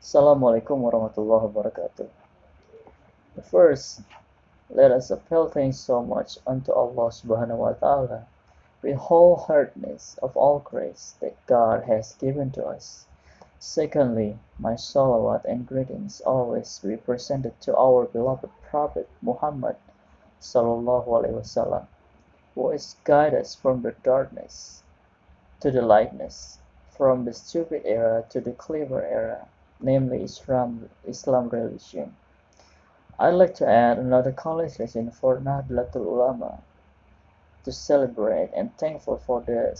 Assalamualaikum warahmatullahi wabarakatuh. First, let us appeal thanks so much unto Allah SWT with wholeheartedness of all grace that God has given to us. Secondly, my shalawat and greetings always be presented to our beloved Prophet Muhammad SAW, who has guided us from the darkness to the lightness, from the stupid era to the clever era, namely Islam religion. I'd like to add another congratulation for Nahdlatul Ulama to celebrate and thankful for the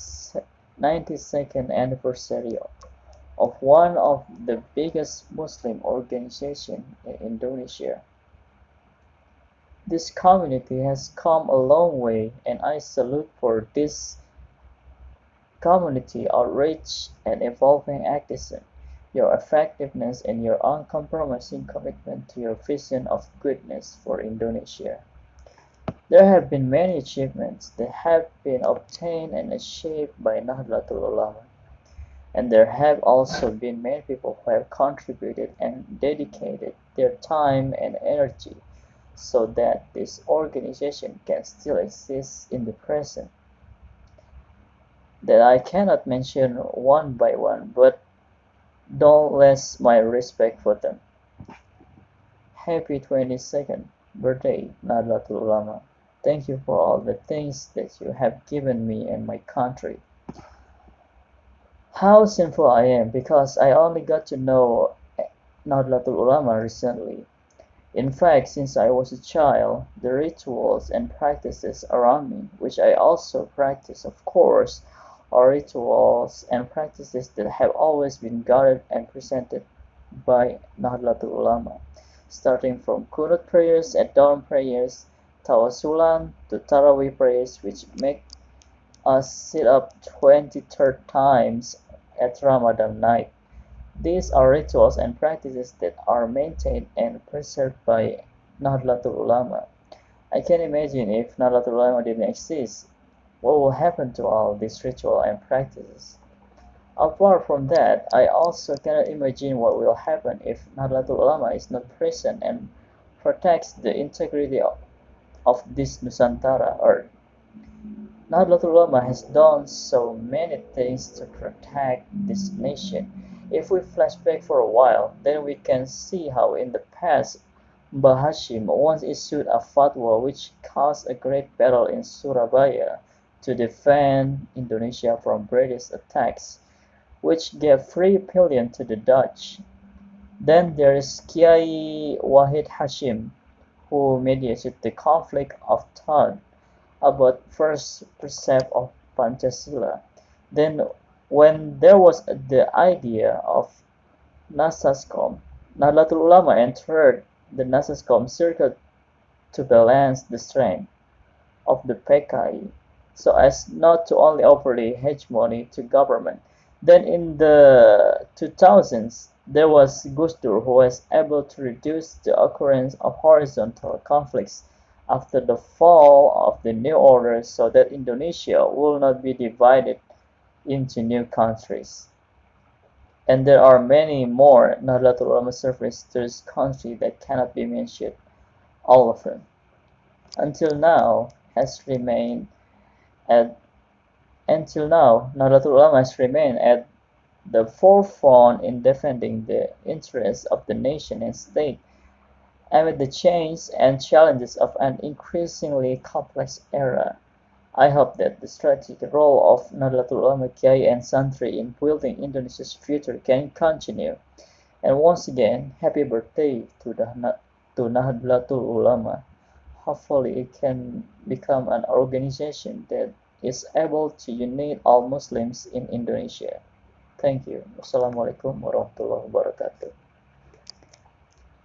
92nd anniversary of one of the biggest Muslim organizations in Indonesia. This community has come a long way, and I salute for this community outreach and evolving activism, your effectiveness and your uncompromising commitment to your vision of goodness for Indonesia. There have been many achievements that have been obtained and achieved by Nahdlatul Ulama, and there have also been many people who have contributed and dedicated their time and energy so that this organization can still exist in the present. That I cannot mention one by one, but don't less my respect for them. Happy 22nd birthday, Nahdlatul Ulama. Thank you for all the things that you have given me and my country. How sinful I am, because I only got to know Nahdlatul Ulama recently. In fact, since I was a child, the rituals and practices around me, which I also practice, of course, are rituals and practices that have always been guided and presented by Nahdlatul Ulama, starting from Qunut prayers at dawn prayers, Tawassulan to Tarawih prayers, which make us sit up 23 times at Ramadan night. These are rituals and practices that are maintained and preserved by Nahdlatul Ulama. I can imagine if Nahdlatul Ulama didn't exist, what will happen to all these rituals and practices? Apart from that, I also cannot imagine what will happen if Nahdlatul Ulama is not present and protects the integrity of this Nusantara earth. Nahdlatul Ulama has done so many things to protect this nation. If we flash back for a while, then we can see how in the past Mbah Hashim once issued a fatwa which caused a great battle in Surabaya to defend Indonesia from British attacks, which gave free pillion to the Dutch. Then there is Kiai Wahid Hashim, who mediated the conflict of thought about first precept of Pancasila. Then when there was the idea of Nasascom, Nahdlatul Ulama entered the Nasascom circuit to balance the strength of the PKI, so as not to only offer the hegemony to government. Then in the 2000s, there was Gus Dur, who was able to reduce the occurrence of horizontal conflicts after the fall of the New Order so that Indonesia will not be divided into new countries. And there are many more Nahdlatul Ulama service to this country that cannot be mentioned, all of them. Until now, Nahdlatul Ulama has remained at the forefront in defending the interests of the nation and state amid the changes and challenges of an increasingly complex era. I hope that the strategic role of Nahdlatul Ulama Kiai and Santri in building Indonesia's future can continue. And once again, happy birthday to Nahdlatul Ulama. Hopefully it can become an organization that is able to unite all Muslims in Indonesia. Thank you. Wassalamualaikum warahmatullahi wabarakatuh.